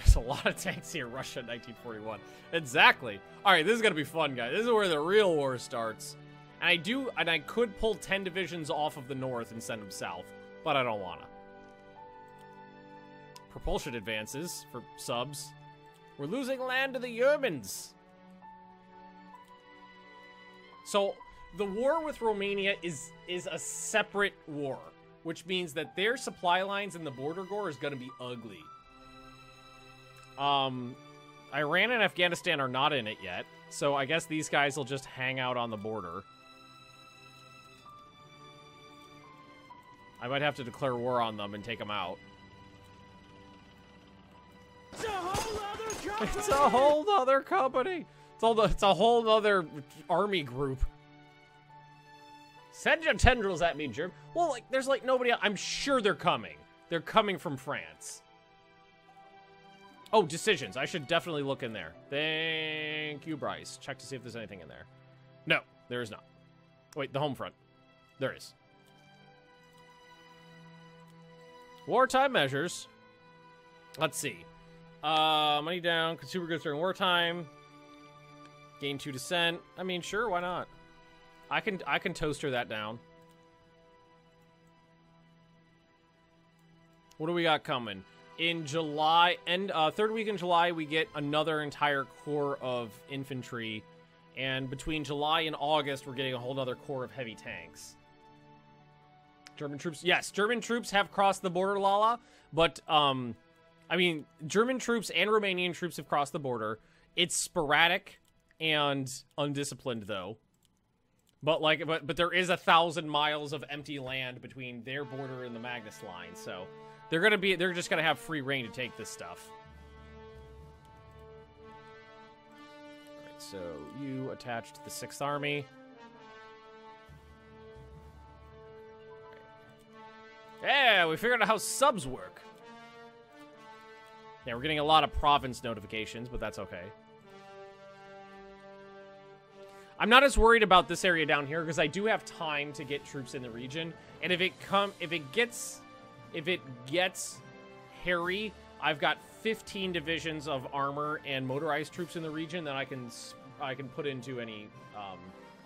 There's a lot of tanks here, Russia in 1941. Exactly. All right, this is gonna be fun, guys. This is where the real war starts. And I could pull 10 divisions off of the north and send them south, but I don't wanna. Propulsion advances for subs. We're losing land to the Germans. So the war with Romania is a separate war, which means that their supply lines in the border war is gonna be ugly. Iran and Afghanistan are not in it yet, so I guess these guys will just hang out on the border. I might have to declare war on them and take them out. It's a whole other company! It's a whole other company! It's a whole other army group. Send your tendrils at me, Germ. Well, like, there's like nobody else. I'm sure they're coming. They're coming from France. Oh, decisions. I should definitely look in there. Thank you, Bryce. Check to see if there's anything in there. No, there is not. Wait, the home front. There is. Wartime measures. Let's see. Money down. Consumer goods during wartime. Gain 2 dissent. I mean, sure, why not? I can toaster that down. What do we got coming? In July, third week in July, we get another entire corps of infantry. And between July and August, we're getting a whole other corps of heavy tanks. German troops, yes, German troops have crossed the border, Lala. But, I mean, German troops and Romanian troops have crossed the border. It's sporadic and undisciplined, though. But, like, but there is 1,000 miles of empty land between their border and the Magnus line, so... They're just gonna have free reign to take this stuff. Alright, so you attach to the 6th Army. Right. Yeah, we figured out how subs work. Yeah, we're getting a lot of province notifications, but that's okay. I'm not as worried about this area down here because I do have time to get troops in the region, and if it gets hairy, I've got 15 divisions of armor and motorized troops in the region that I can put into any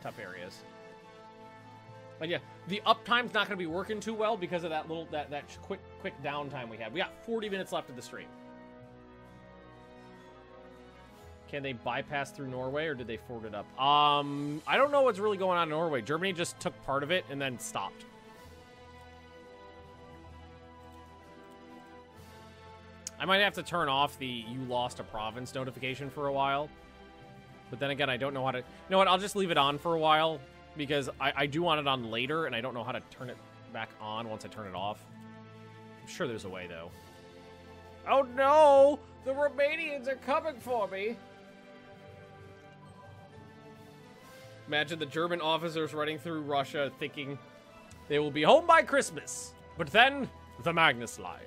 tough areas. But yeah, the uptime's not going to be working too well because of that little that quick downtime we had. We got 40 minutes left of the stream. Can they bypass through Norway, or did they forward it up? I don't know what's really going on in Norway. Germany just took part of it and then stopped. I might have to turn off the you lost a province notification for a while. But then again, I don't know how to... You know what? I'll just leave it on for a while because I do want it on later, and I don't know how to turn it back on once I turn it off. I'm sure there's a way, though. Oh, no! The Romanians are coming for me! Imagine the German officers running through Russia thinking they will be home by Christmas. But then, the Magnus line.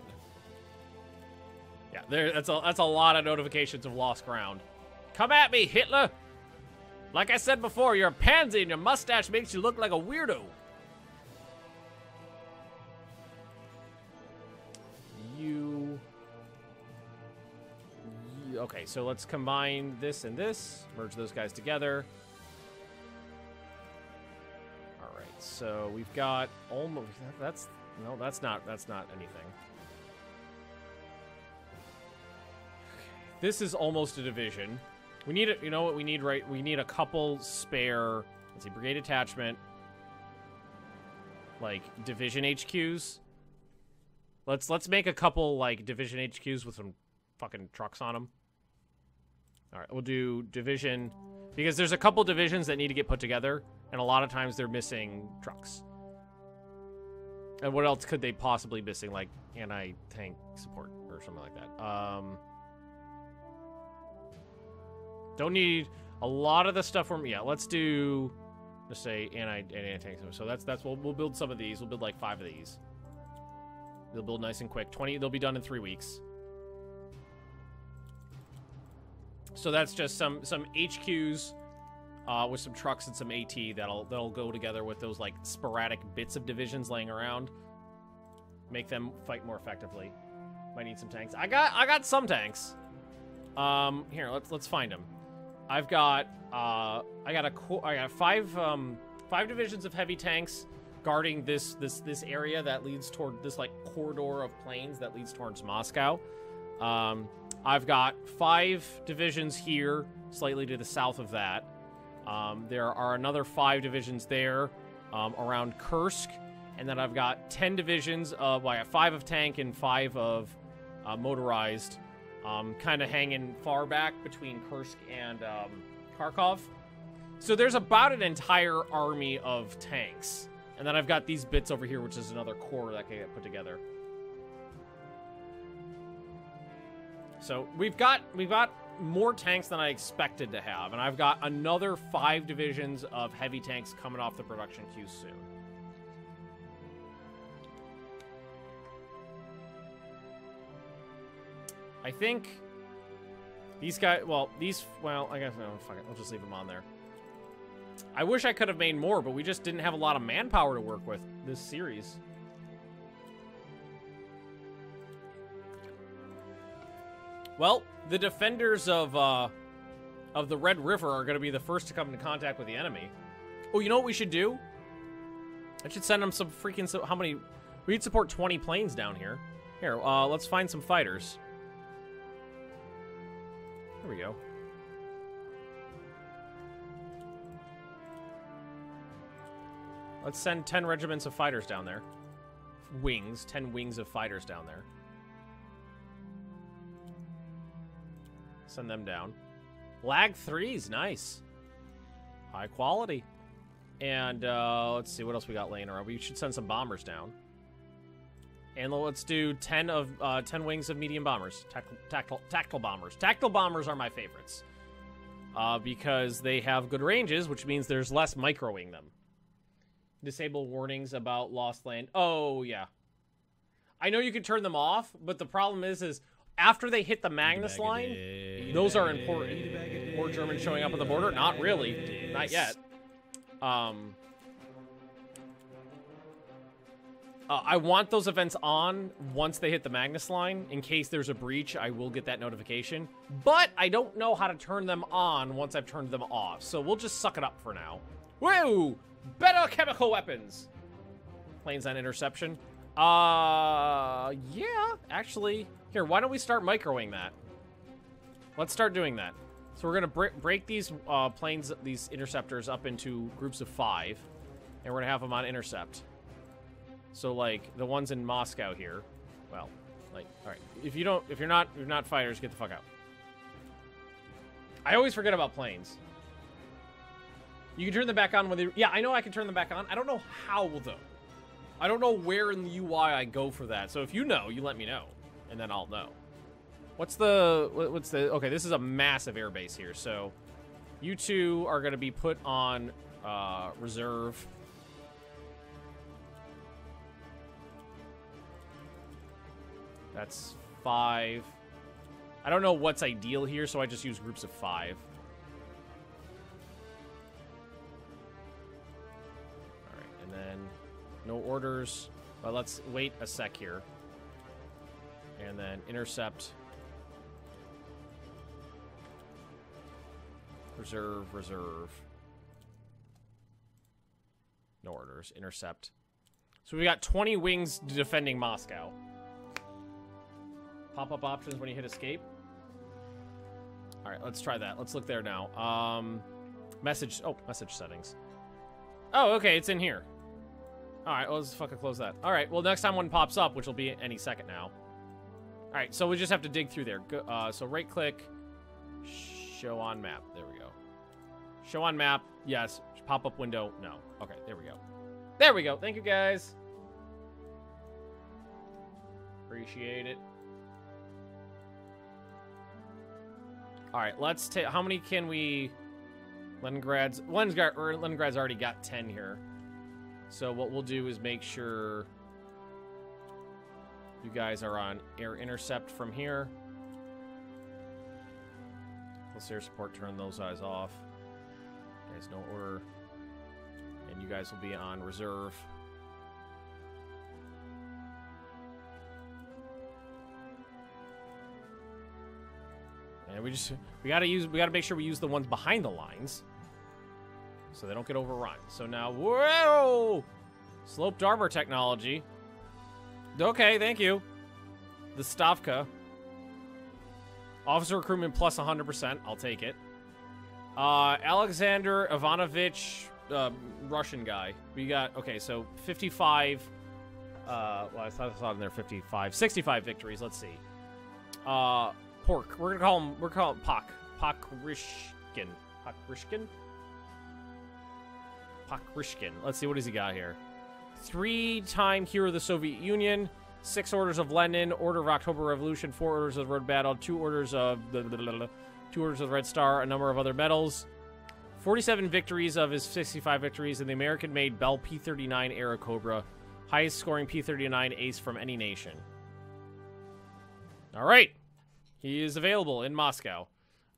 Yeah, that's a lot of notifications of lost ground. Come at me, Hitler! Like I said before, you're a pansy and your mustache makes you look like a weirdo. Okay, so let's combine this and this. Merge those guys together. Alright, so we've got almost... That's not anything. This is almost a division. We need you know what we need, right? We need a couple spare, let's see, brigade attachment, like division HQs. Let's make a couple like division HQs with some fucking trucks on them. All right, we'll do division because there's a couple divisions that need to get put together, and a lot of times they're missing trucks. And what else could they possibly be missing? Like anti-tank support or something like that. Don't need a lot of the stuff from... Yeah, let's do... Just say anti-tank. So that's we'll build some of these. We'll build like 5 of these. They'll build nice and quick. 20, they'll be done in 3 weeks. So that's just some HQs with some trucks and some AT that'll go together with those like sporadic bits of divisions laying around. Make them fight more effectively. Might need some tanks. I got some tanks. Here, let's find them. I've got I got five divisions of heavy tanks guarding this area that leads toward this like corridor of plains that leads towards Moscow. I've got 5 divisions here, slightly to the south of that. There are another 5 divisions there around Kursk, and then I've got 10 divisions of, well, I have 5 of tank and 5 of motorized, kind of hanging far back between Kursk and Kharkov. So there's about an entire army of tanks. And then I've got these bits over here, which is another corps that can get put together. So we've got more tanks than I expected to have, and I've got another 5 divisions of heavy tanks coming off the production queue soon. I think these guys, well, I guess, no, fuck it, we'll just leave them on there. I wish I could have made more, but we just didn't have a lot of manpower to work with this series. Well, the defenders of the Red River are going to be the first to come into contact with the enemy. Oh, you know what we should do? I should send them some freaking... how many... We need to support 20 planes down here. Here, let's find some fighters. There we go. Let's send 10 regiments of fighters down there. Wings. 10 wings of fighters down there. Send them down. Lag 3s, nice. High quality. And let's see what else we got laying around. We should send some bombers down. And let's do 10 wings of medium bombers. Tactical bombers. Tactical bombers are my favorites. Because they have good ranges, which means there's less microing them. Disable warnings about lost land. Oh, yeah. I know you can turn them off, but the problem is after they hit the Magnus line, those are important. More Germans showing up on the border? Not really. Not yet. I want those events on once they hit the Magnus line. In case there's a breach, I will get that notification. But I don't know how to turn them on once I've turned them off. So we'll just suck it up for now. Woo! Better chemical weapons! Planes on interception. Yeah, actually. Here, why don't we start microing that? Let's start doing that. So we're gonna break these planes, these interceptors up into groups of 5. And we're gonna have them on intercept. So like the ones in Moscow here, well, like, all right, if you're not fighters, get the fuck out. I always forget about planes. You can turn them back on when they, yeah, I know I can turn them back on. I don't know how though. I don't know where in the UI I go for that. So if you know, you let me know, and then I'll know. What's the, okay, this is a massive airbase here. So you two are gonna be put on reserve. That's 5. I don't know what's ideal here, so I just use groups of 5. Alright, and then no orders. But let's wait a sec here. And then intercept. Reserve. No orders. Intercept. So we got 20 wings defending Moscow. Pop-up options when you hit escape. All right, let's try that. Let's look there now. Message settings. Oh, okay, it's in here. All right, well, let's fucking close that. All right, well, next time one pops up, which will be any second now. All right, so we just have to dig through there. So right-click, show on map. There we go. Show on map, yes. Pop-up window, no. Okay, there we go. There we go. Thank you, guys. Appreciate it. All right, let's take. How many can we? Leningrad's already got 10 here. So what we'll do is make sure you guys are on air intercept from here. Let's air support. Turn those guys off. Guys, no order. And you guys will be on reserve. And we gotta make sure we use the ones behind the lines, so they don't get overrun. So now, whoa, sloped armor technology. Okay, thank you. The Stavka. Officer recruitment plus 100%. I'll take it. Alexander Ivanovich, Russian guy. We got, okay, so 55. Well, I thought in there 55. 65 victories. Let's see. Pork. We're gonna call him Pak. Pakrishkin. Pakrishkin. Let's see, what does he got here? 3-time hero of the Soviet Union. 6 orders of Lenin, Order of October Revolution, 4 orders of the Red Battle, 2 orders of the Red Star, a number of other medals. 47 victories of his 65 victories in the American-made Bell P-39 era Cobra. Highest scoring P-39 ace from any nation. All right. He is available in Moscow.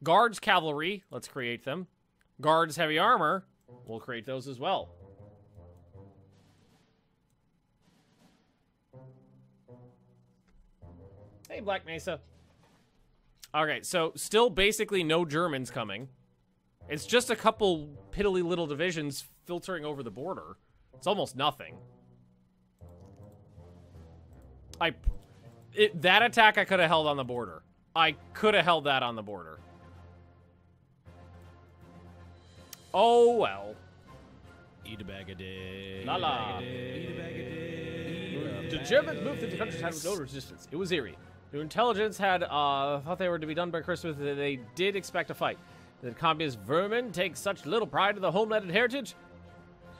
Guards Cavalry. Let's create them. Guards Heavy Armor. We'll create those as well. Hey, Black Mesa. Okay, so still basically no Germans coming. It's just a couple piddly little divisions filtering over the border. It's almost nothing. That attack I could have held on the border. I could have held that on the border. Oh, well. Eat a bag a day. La la. Eat a bag a day. The Germans moved into the countryside with no resistance. It was eerie. Their intelligence had thought they were to be done by Christmas. They did expect a fight. Did communist vermin take such little pride in the homeland and heritage?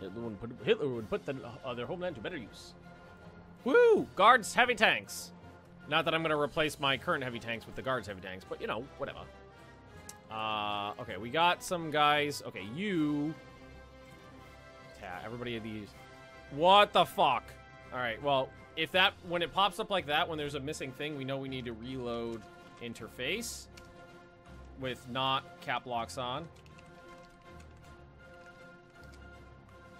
Hitler would put their homeland to better use. Woo! Guards, heavy tanks. Not that I'm going to replace my current heavy tanks with the Guards heavy tanks, but, you know, whatever. Okay, we got some guys. Okay, you... Everybody of these... What the fuck? Alright, well, if that... When it pops up like that, when there's a missing thing, we know we need to reload interface with not cap locks on.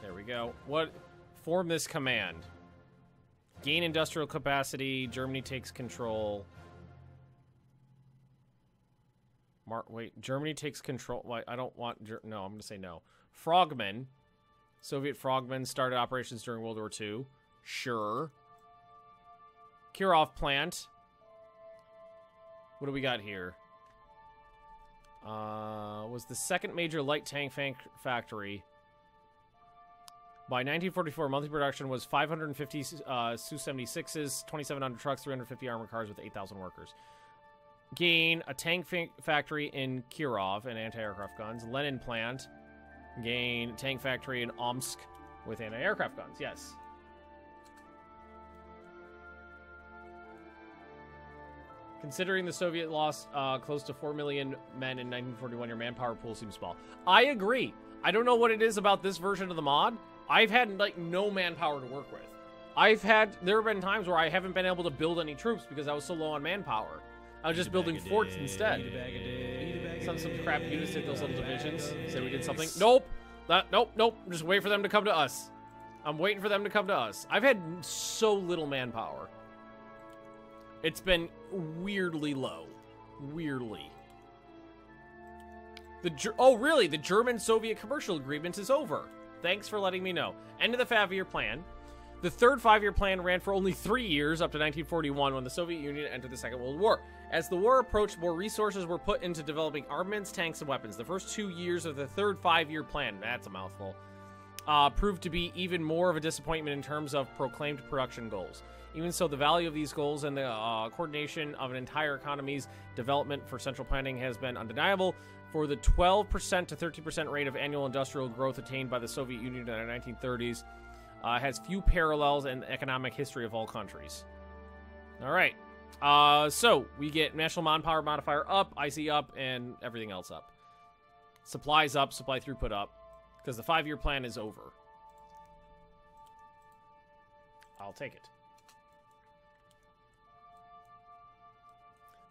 There we go. What... Form this command. Gain industrial capacity. Germany takes control. Wait, Germany takes control. Wait, I don't want... No, I'm going to say no. Frogmen. Soviet frogmen started operations during World War II. Sure. Kirov plant. What do we got here? Was the second major light tank factory. By 1944, monthly production was 550 Su-76s, 2,700 trucks, 350 armored cars with 8,000 workers. Gain a tank factory in Kirov and anti-aircraft guns. Lenin plant. Gain tank factory in Omsk with anti-aircraft guns. Yes. Considering the Soviet lost close to 4 million men in 1941, your manpower pool seems small. I agree. I don't know what it is about this version of the mod. I've had, like, no manpower to work with. There have been times where I haven't been able to build any troops because I was so low on manpower. I was just building forts instead. Some crap units did those little divisions. Say we did something. Nope. Nope. Just wait for them to come to us. I'm waiting for them to come to us. I've had so little manpower. It's been weirdly low. Weirdly. Oh, really? The German-Soviet commercial agreement is over. Thanks for letting me know. End of the 5-year plan. The third 5-year plan ran for only 3 years, up to 1941, when the Soviet Union entered the Second World War. As the war approached, more resources were put into developing armaments, tanks, and weapons. The first 2 years of the third 5-year plan, that's a mouthful, proved to be even more of a disappointment in terms of proclaimed production goals. Even so, the value of these goals and the coordination of an entire economy's development for central planning has been undeniable. For the 12% to 13% rate of annual industrial growth attained by the Soviet Union in the 1930s has few parallels in the economic history of all countries. All right. So we get national manpower modifier up, IC up, and everything else up. Supplies up, supply throughput up, because the 5-year plan is over. I'll take it.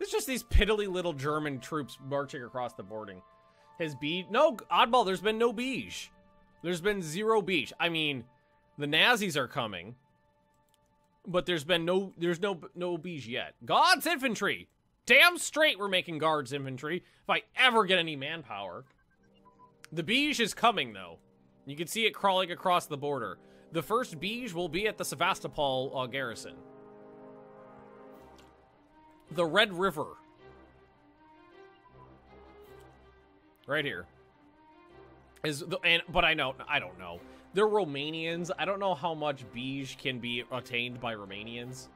It's just these piddly little German troops marching across the boarding. No, oddball, there's been no beige. There's been 0 beige. I mean, the Nazis are coming, but there's no beige yet. God's infantry! Damn straight we're making guards infantry if I ever get any manpower. The Beige is coming, though. You can see it crawling across the border. The first Beige will be at the Sevastopol garrison. The Red River. Right here. But I don't know. They're Romanians. I don't know how much Beige can be attained by Romanians.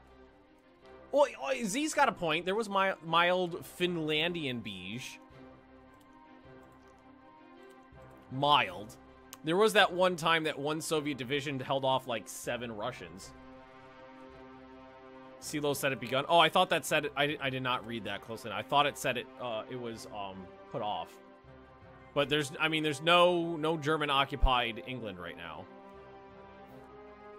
Well, Z's got a point. There was mild Finlandian Beige. Mild. There was that one time that one Soviet division held off like 7 Russians. Silo said it begun. Oh, I thought that said it. I did not read that closely. I thought it said it. It was put off. But there's no German occupied England right now.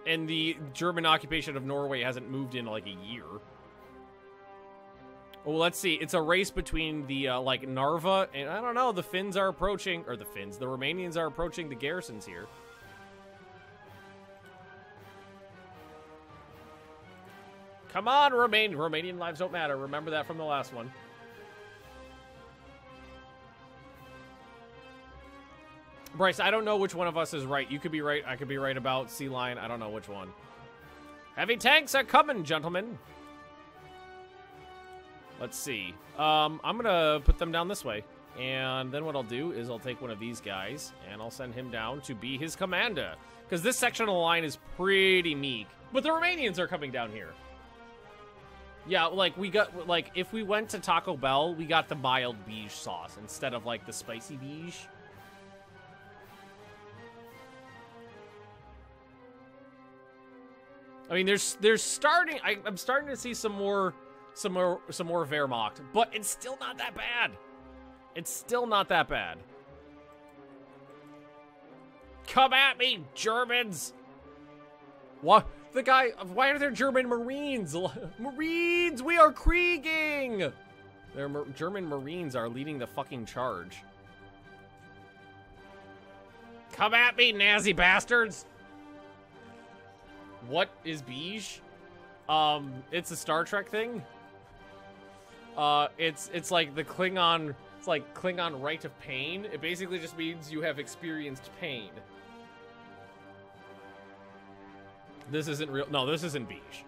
And the German occupation of Norway hasn't moved in like a year. Well, let's see. It's a race between the, like, Narva, and I don't know, the Finns are approaching, or the Romanians are approaching the garrisons here. Come on, Romanian lives don't matter. Remember that from the last one. Bryce, I don't know which one of us is right. You could be right. I could be right about Sea Lion. I don't know which one. Heavy tanks are coming, gentlemen. Let's see. I'm gonna put them down this way. And then what I'll do is I'll take one of these guys and I'll send him down to be his commander. Because this section of the line is pretty meek. But the Romanians are coming down here. Yeah, like, we got, like, if we went to Taco Bell, we got the mild beige sauce instead of, like, the spicy beige. I mean, there's starting, I'm starting to see some more Wehrmacht, but it's still not that bad. It's still not that bad. Come at me, Germans! What? The guy, why are there German Marines? Marines, we are krieging! German Marines are leading the fucking charge. Come at me, Nazi bastards! What is beige? It's a Star Trek thing. It's like the Klingon, it's like Klingon rite of pain. It basically just means you have experienced pain. This isn't real. No, this isn't beige.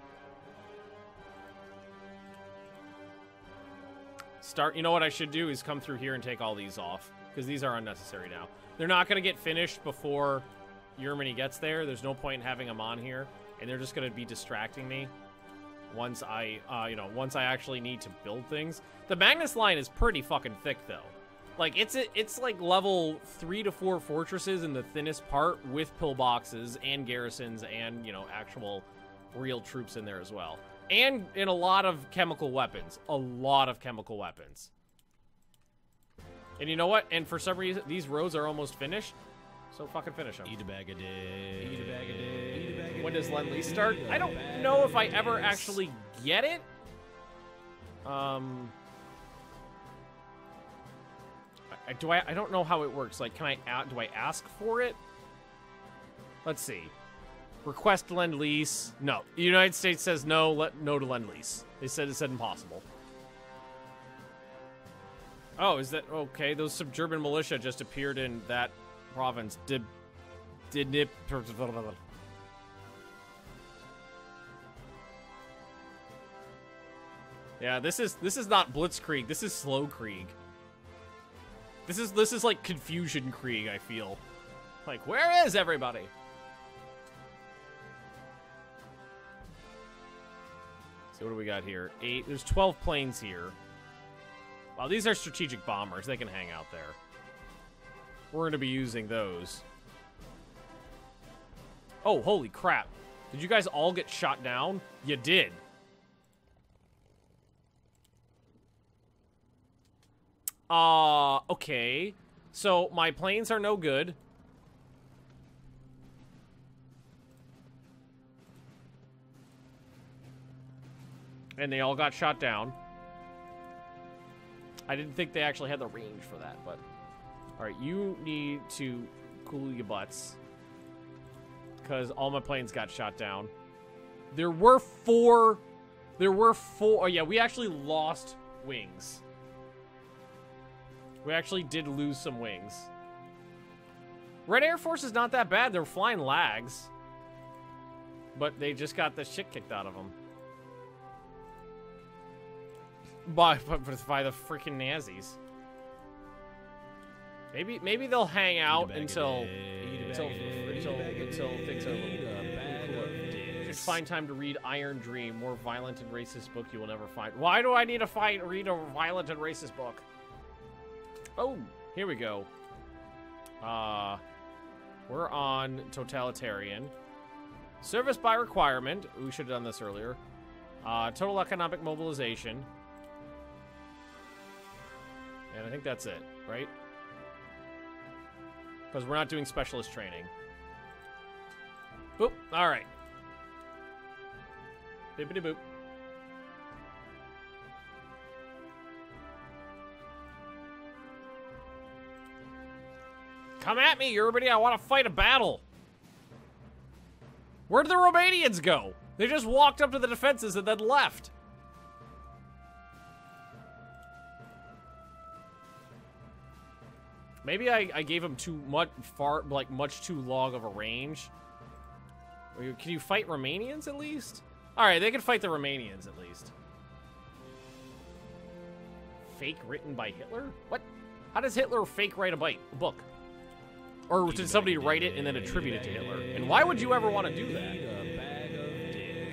You know what I should do is come through here and take all these off, because these are unnecessary now. They're not going to get finished before Germany gets there. There's no point in having them on here, and they're just going to be distracting me once I actually need to build things. The Magnus line is pretty fucking thick, though. Like, it's like level 3 to 4 fortresses in the thinnest part with pillboxes and garrisons and, you know, actual real troops in there as well. And in a lot of chemical weapons. A lot of chemical weapons. And you know what? And for some reason, these roads are almost finished. So fucking finish them. Eat a bag a day. Eat a bag a day. Eat a bag a When does Lend-Lease start? I don't know if I ever actually get it. I don't know how it works. Like, do I ask for it? Let's see. Request Lend-Lease. No. The United States says no, no to Lend-Lease. It said impossible. Oh, is that okay? Those German militia just appeared in that province. Yeah, this is not Blitzkrieg. This is Slow Krieg. This is like Confusion Krieg, I feel. Like, where is everybody? So what do we got here? 8. There's 12 planes here. Wow, these are strategic bombers. They can hang out there. We're going to be using those. Oh, holy crap. Did you guys all get shot down? You did. Okay. So, my planes are no good. And they all got shot down. I didn't think they actually had the range for that, but... Alright, you need to cool your butts. Because all my planes got shot down. There were four... Oh, yeah, we actually lost wings. We actually did lose some wings. Red Air Force is not that bad. They're flying lags. But they just got the shit kicked out of them. By the freaking Nazis. Maybe they'll hang out until things are a little cooler. Just find time to read Iron Dream, more violent and racist book you will never find. Why do I need to read a violent and racist book? Oh, here we go. We're on totalitarian. Service by requirement. We should have done this earlier. Total economic mobilization. And I think that's it, right? Because we're not doing specialist training. Boop. All right. Bippity boop. Come at me, everybody. I want to fight a battle. Where'd the Romanians go? They just walked up to the defenses and then left. Maybe I gave him too much much too long of a range. Can you fight Romanians at least? All right, they can fight the Romanians at least. Fake written by Hitler? What? How does Hitler fake write a book? Or did somebody write it and then attribute it to Hitler? And why would you ever want to do that?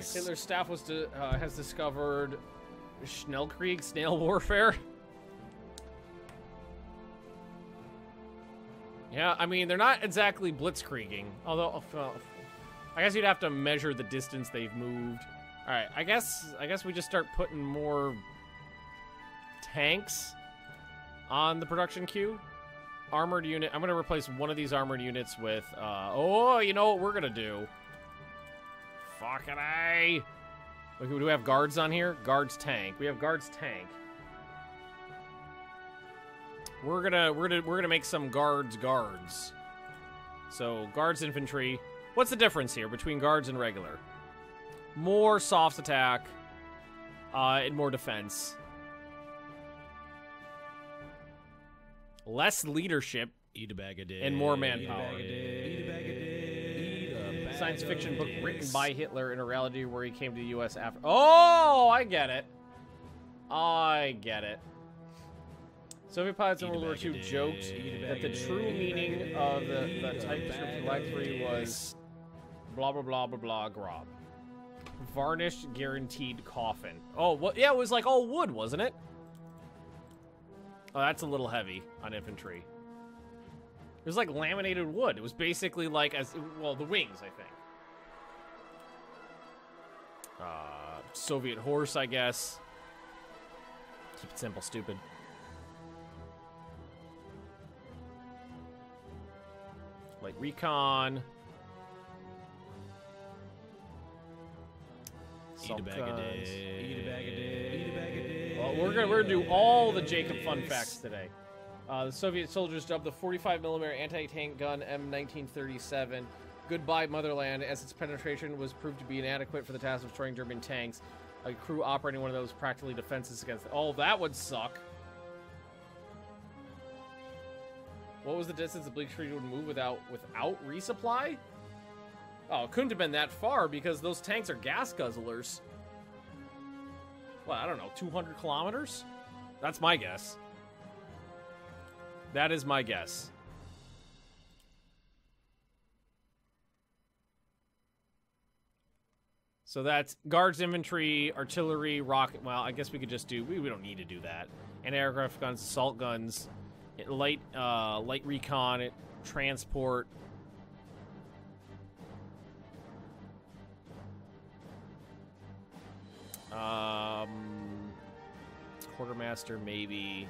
Hitler's staff has discovered Schnellkrieg, snail warfare. Yeah, I mean, they're not exactly blitzkrieging. Although, I guess you'd have to measure the distance they've moved. All right, I guess we just start putting more tanks on the production queue. Armored unit. I'm gonna replace one of these armored units with. Oh, you know what we're gonna do? Fucking A. Okay, do we have guards on here? Guards tank. We have guards tank. We're gonna make some guards. So guards infantry. What's the difference here between guards and regular? More soft attack, and more defense. Less leadership. Eat a bag of dicks. And more manpower. Science fiction book written by Hitler in a reality where he came to the U.S. after. Oh, I get it. Soviet pilots in World War II joked that the true meaning of the type description Flag 3 was blah, blah, blah, blah, blah, grob. Varnished, guaranteed coffin. Oh, what? Yeah, it was like all wood, wasn't it? Oh, that's a little heavy on infantry. It was like laminated wood. It was basically like, well, the wings, I think. Soviet horse, I guess. Keep it simple, stupid. Light recon. Eat a bag of dicks. Eat a bag of dicks. Eat a bag of dicks. Well, we're gonna do all the Jacob fun facts today. The Soviet soldiers dubbed the 45mm anti-tank gun M1937 "Goodbye Motherland" as its penetration was proved to be inadequate for the task of destroying German tanks. A crew operating one of those practically defenses against. Oh, that would suck. What was the distance the Blitzkrieg would move without resupply? Oh, it couldn't have been that far because those tanks are gas guzzlers. Well, I don't know, 200 kilometers? That's my guess. That is my guess. So that's guards, infantry, artillery, rocket. Well, I guess we could just do. We don't need to do that. Anti-aircraft guns, assault guns, light recon, transport. Quartermaster, maybe.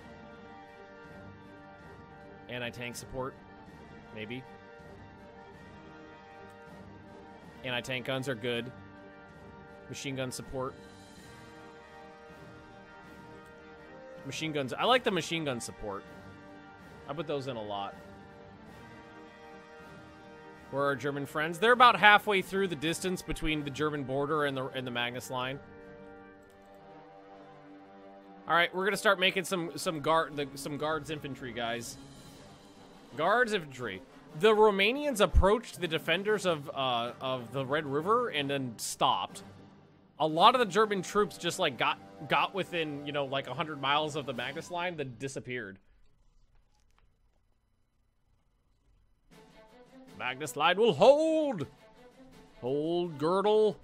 Anti-tank support, maybe. Anti-tank guns are good. Machine gun support. Machine guns. I like the machine gun support. I put those in a lot. Where are our German friends? They're about halfway through the distance between the German border and the Magnus line. All right, we're gonna start making some guards infantry, guys. Guards infantry. The Romanians approached the defenders of the Red River and then stopped. A lot of the German troops just like got within, you know, like 100 miles of the Magnus line, then disappeared. Magnus line will hold. Hold girdle.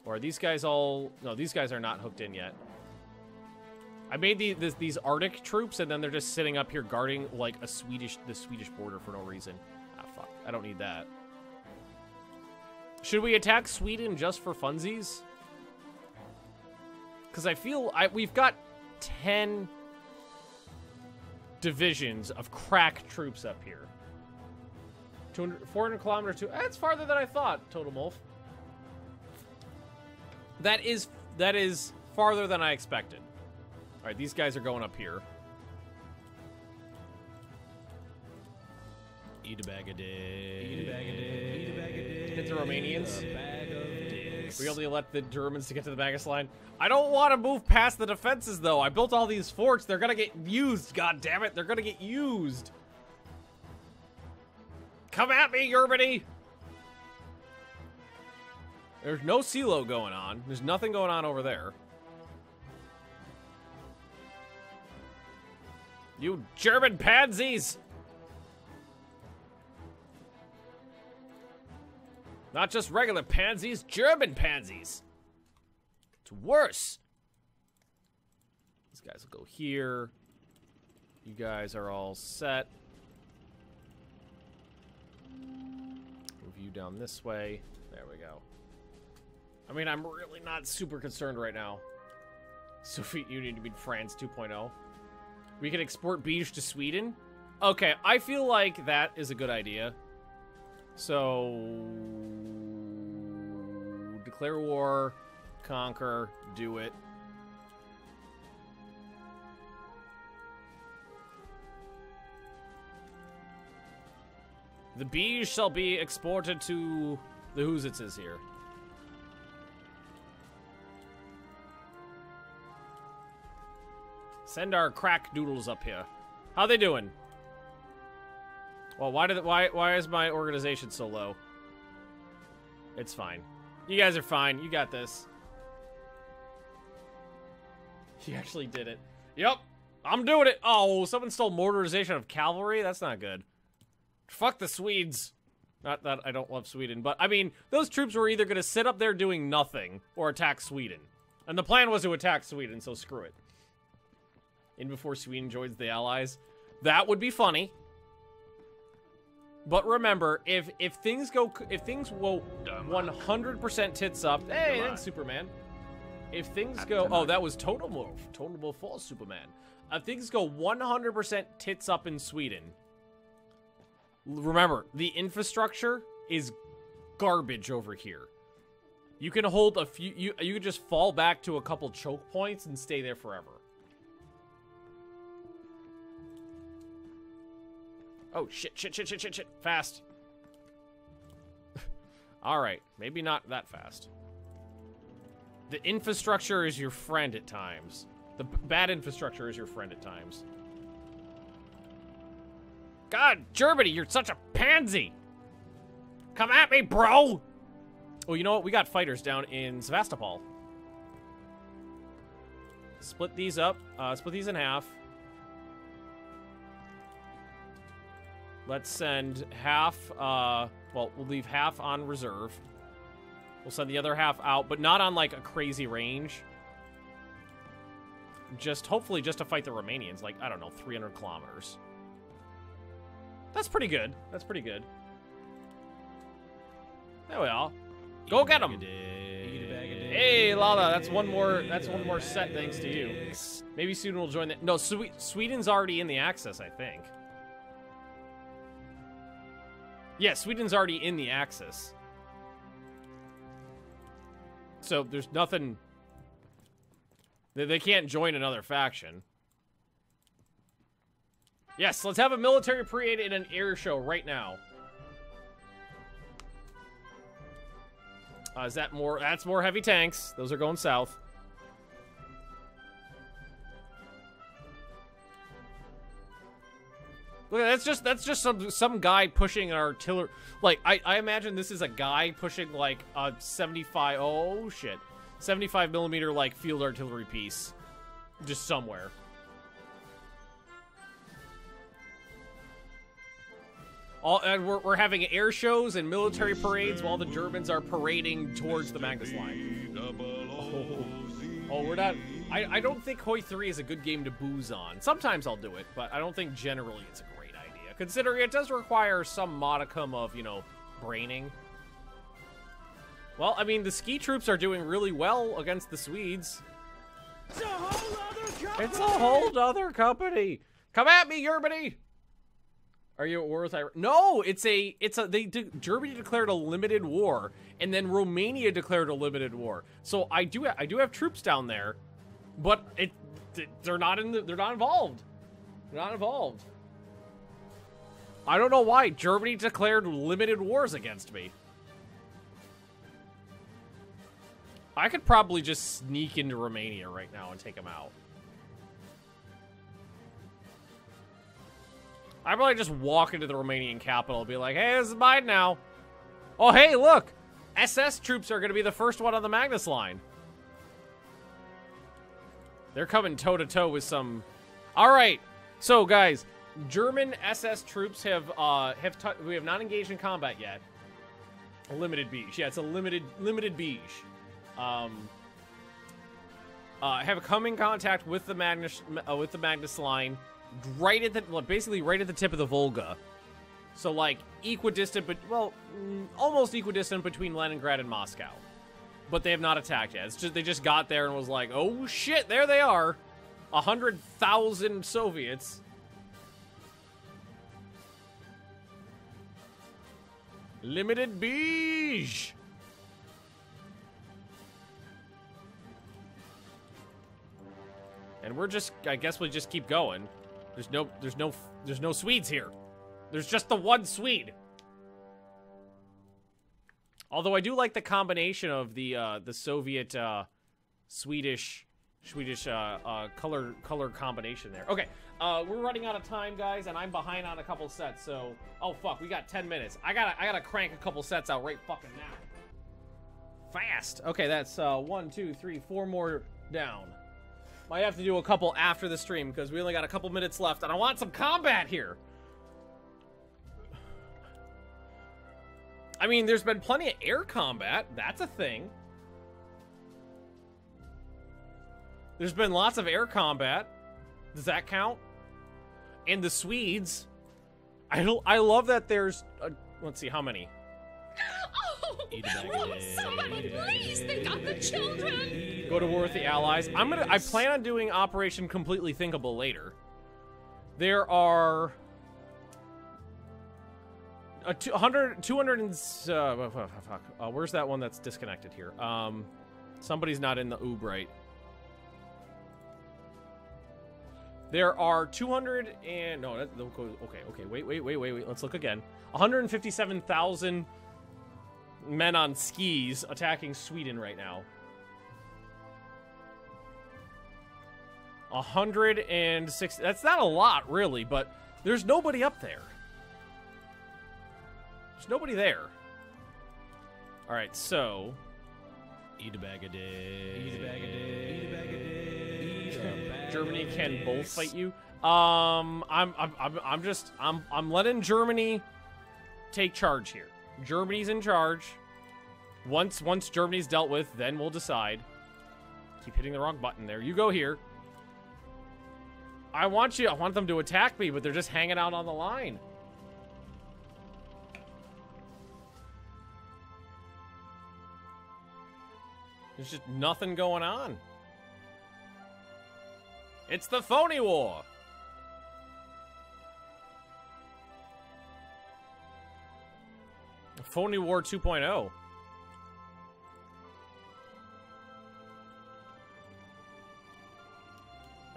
Or are these guys all? No, these guys are not hooked in yet. I made these Arctic troops, and then they're just sitting up here guarding like the Swedish border for no reason. Ah, fuck. I don't need that. Should we attack Sweden just for funsies? Because I feel we've got 10 divisions of crack troops up here. 400 kilometers to. That's farther than I thought. Totem Wolf. That is farther than I expected. All right, these guys are going up here. Eat a bag of dicks. Eat a bag of dicks. Eat a bag of dicks. Hit the Romanians. A bag of dicks. We only let the Germans to get to the Magnus line. I don't want to move past the defenses, though. I built all these forts. They're gonna get used. God damn it! They're gonna get used. Come at me, Germany! There's no silo going on. There's nothing going on over there. You German pansies! Not just regular pansies, German pansies. It's worse. These guys will go here. You guys are all set. Move you down this way. There we go. I mean, I'm really not super concerned right now. Soviet Union to be France 2.0. We can export beige to Sweden. Okay, I feel like that is a good idea. So, declare war, conquer, do it. The beige shall be exported to the Husitzes here. Send our crack doodles up here. How they doing? Well, why is my organization so low? It's fine. You guys are fine. You got this. You actually did it. Yep. I'm doing it. Oh, someone stole mortarization of cavalry? That's not good. Fuck the Swedes. Not that I don't love Sweden, but I mean, those troops were either going to sit up there doing nothing or attack Sweden. And the plan was to attack Sweden, so screw it. In before Sweden joins the Allies. That would be funny. But remember, if things go 100% tits up. Hey, thanks, Superman. If things go, oh, that was Total Wolf Falls, Superman. If things go 100% tits up in Sweden. Remember, the infrastructure is garbage over here. You can hold a few. You can just fall back to a couple choke points and stay there forever. Oh, shit. Fast. Alright, maybe not that fast. The infrastructure is your friend at times. The bad infrastructure is your friend at times. God, Germany, you're such a pansy! Come at me, bro! Oh, you know what? We got fighters down in Sevastopol. Split these up. Split these in half. Let's send half, well, we'll leave half on reserve. We'll send the other half out, but not on, like, a crazy range. Just, hopefully, just to fight the Romanians, like, I don't know, 300 kilometers. That's pretty good. That's pretty good. There we are. Go get them! Hey, Lala, that's one more set thanks to you. Maybe Sweden will join the... No, Sweden's already in the Axis, I think. Yeah, Sweden's already in the Axis. So there's nothing... They can't join another faction. Yes, let's have a military parade and an air show right now. Is that more... That's more heavy tanks. Those are going south. Look, that's just some guy pushing an artillery. Like, I imagine this is a guy pushing like a 75. Oh shit, 75 millimeter like field artillery piece, just somewhere. And we're having air shows and military parades while the Germans are parading towards the Magnus line. Oh, we're not. I don't think Hoi 3 is a good game to booze on. Sometimes I'll do it, but I don't think generally it's a great idea, considering it does require some modicum of, you know, braining. Well, I mean, the ski troops are doing really well against the Swedes. It's a whole other company! It's a whole other company! Come at me, Germany! Are you at war with Iran? No, Germany declared a limited war, and then Romania declared a limited war. So I do have troops down there, but they're not involved. They're not involved. I don't know why Germany declared limited wars against me. I could probably just sneak into Romania right now and take them out. I'd probably just walk into the Romanian capital and be like, hey, this is mine now. Oh, hey, look. SS troops are going to be the first one on the Magnus line. They're coming toe-to-toe with some... All right. So, guys, German SS troops we have not engaged in combat yet. A limited beige. Yeah, it's a limited beige. Have come in contact with the Magnus line. Right at basically right at the tip of the Volga. So, like, equidistant, but, well, almost equidistant between Leningrad and Moscow. But they have not attacked yet. It's just, they just got there and was like, oh shit, there they are. 100,000 Soviets. Limited beige. And we're just, I guess we just keep going. There's no Swedes here. There's just the one Swede. Although I do like the combination of the Soviet Swedish color combination there. Okay, we're running out of time, guys, and I'm behind on a couple sets. So, oh fuck, we got 10 minutes. I gotta crank a couple sets out right fucking now. Fast. Okay, that's 1, 2, 3, 4 more down. Might have to do a couple after the stream because we only got a couple minutes left and I want some combat here. I mean, there's been plenty of air combat. That's a thing. There's been lots of air combat. Does that count? And the Swedes. I love that there's... let's see, how many? Oh, somebody please think of the children. Go to war with the Allies. I plan on doing Operation Completely Thinkable later. There are 200 and where's that one that's disconnected here? Somebody's not in the oob right. There are 200 and no, okay, wait. Let's look again. 157,000 men on skis attacking Sweden right now. 106. That's not a lot, really, but there's nobody up there. There's nobody there. All right, so Eat a bag a day. Eat a bag a day. Eat a bag a day. Germany can both fight you. I'm letting Germany take charge here. Germany's in charge. Once Germany's dealt with, then we'll decide. Keep hitting the wrong button there. You go here. I want them to attack me, but they're just hanging out on the line. There's just nothing going on. It's the phony war. Phony War 2.0. All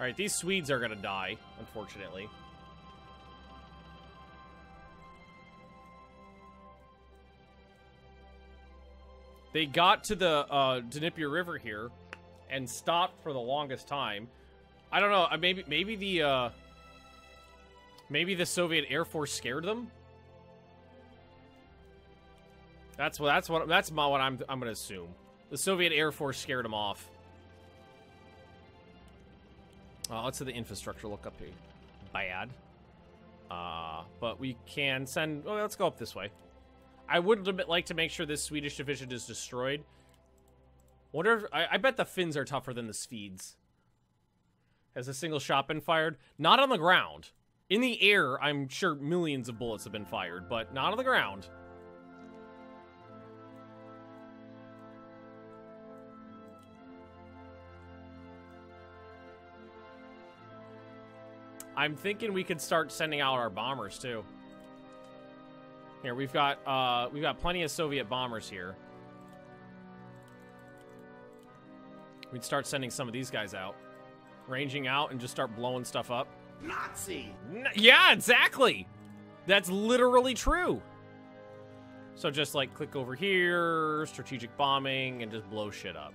right, these Swedes are gonna die, unfortunately. They got to the Dnieper River here and stopped for the longest time. I don't know. Maybe Maybe the Soviet Air Force scared them? That's what I'm gonna assume. The Soviet Air Force scared them off. Let's see the infrastructure look up here. Bad. But we can send... Oh, let's go up this way. I would like to make sure this Swedish division is destroyed. Wonder if... I bet the Finns are tougher than the Swedes. Has a single shot been fired? Not on the ground. In the air, I'm sure millions of bullets have been fired, but not on the ground. I'm thinking we could start sending out our bombers too. Here, we've got plenty of Soviet bombers here. We'd start sending some of these guys out, ranging out, and just start blowing stuff up. Nazi! Yeah, exactly. That's literally true. So just like click over here, strategic bombing, and just blow shit up.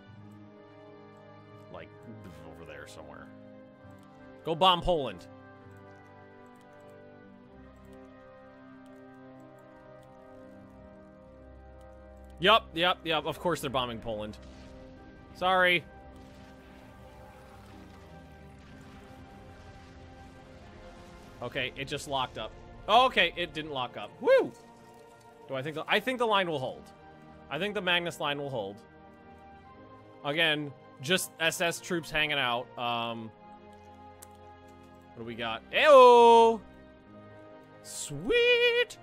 Like over there somewhere. Go bomb Poland. Yep. Of course they're bombing Poland. Sorry. Okay, it just locked up. Oh, okay, it didn't lock up. Woo! I think the line will hold. I think the Magnus line will hold. Again, just SS troops hanging out. What do we got? Ew! Sweet!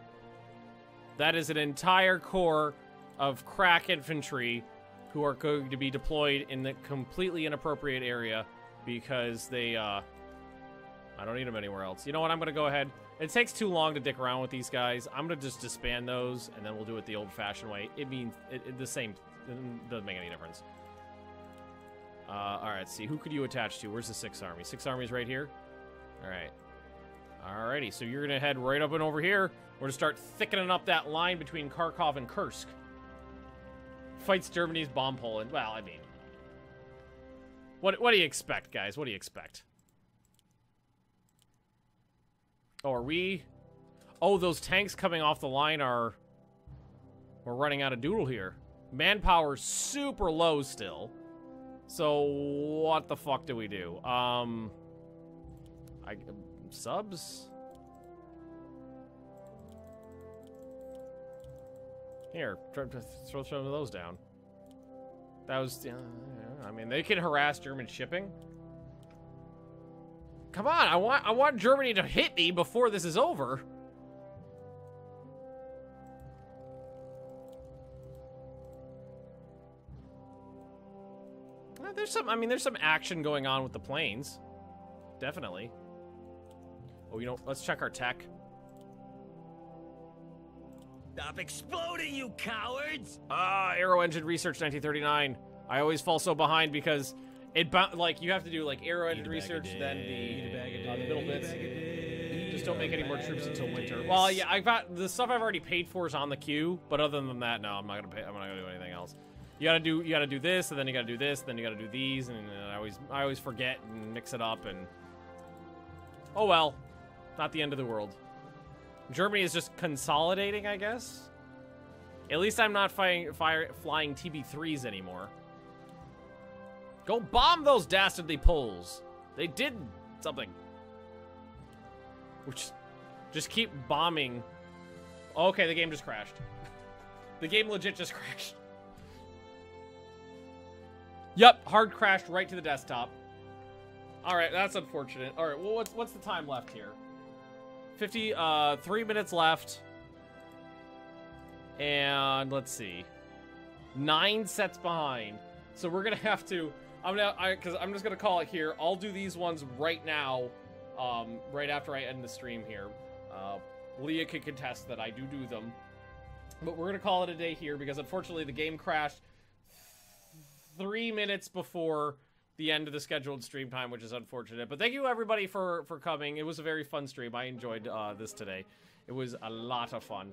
That is an entire corps of crack infantry who are going to be deployed in the completely inappropriate area because they, I don't need them anywhere else. You know what? I'm going to go ahead. It takes too long to dick around with these guys. I'm going to just disband those, and then we'll do it the old-fashioned way. It means the same. It doesn't make any difference. All right, let's see. Who could you attach to? Where's the 6th Army? 6th Army's right here? All right. Alrighty, so you're going to head right up and over here. We're going to start thickening up that line between Kharkov and Kursk. Fights Germany's bomb Poland. Well, I mean... What do you expect, guys? What do you expect? Oh, are we... Oh, those tanks coming off the line are... We're running out of doodle here. Manpower's super low still. So, what the fuck do we do? Subs? Here, throw some of those down. That was... I mean, they can harass German shipping. Come on, I want Germany to hit me before this is over. There's some action going on with the planes. Definitely. Oh, you know, let's check our tech. Stop exploding, you cowards! Aero engine research 1939. I always fall so behind because like you have to do like aero engine research, then the middle bits. Just don't make any more troops until winter. Well, yeah, I've got the stuff I've already paid for is on the queue, but other than that, no, I'm not gonna do anything else. You gotta do this, and then you gotta do this, and then you gotta do these, and I always forget and mix it up, and oh well, not the end of the world. Germany is just consolidating, I guess. At least I'm not flying TB3s anymore. Go bomb those dastardly Poles. They did something. Which, just keep bombing. Okay, the game just crashed. The game legit just crashed. Yep, hard crashed right to the desktop. All right, that's unfortunate. All right, well, what's the time left here? 3 minutes left. And let's see. 9 sets behind. So we're gonna have to, because I'm just gonna call it here. I'll do these ones right now, right after I end the stream here. Leah can contest that I do them. But we're gonna call it a day here because unfortunately the game crashed 3 minutes before the end of the scheduled stream time, which is unfortunate. But thank you everybody for coming. It was a very fun stream. I enjoyed this today. It was a lot of fun.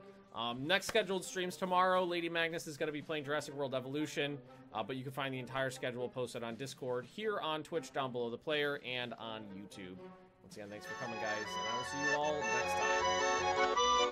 Next scheduled streams tomorrow, Lady Magnus is going to be playing Jurassic World Evolution, but you can find the entire schedule posted on Discord, here on Twitch down below the player, and on YouTube. Once again, thanks for coming, guys, and I will see you all next time.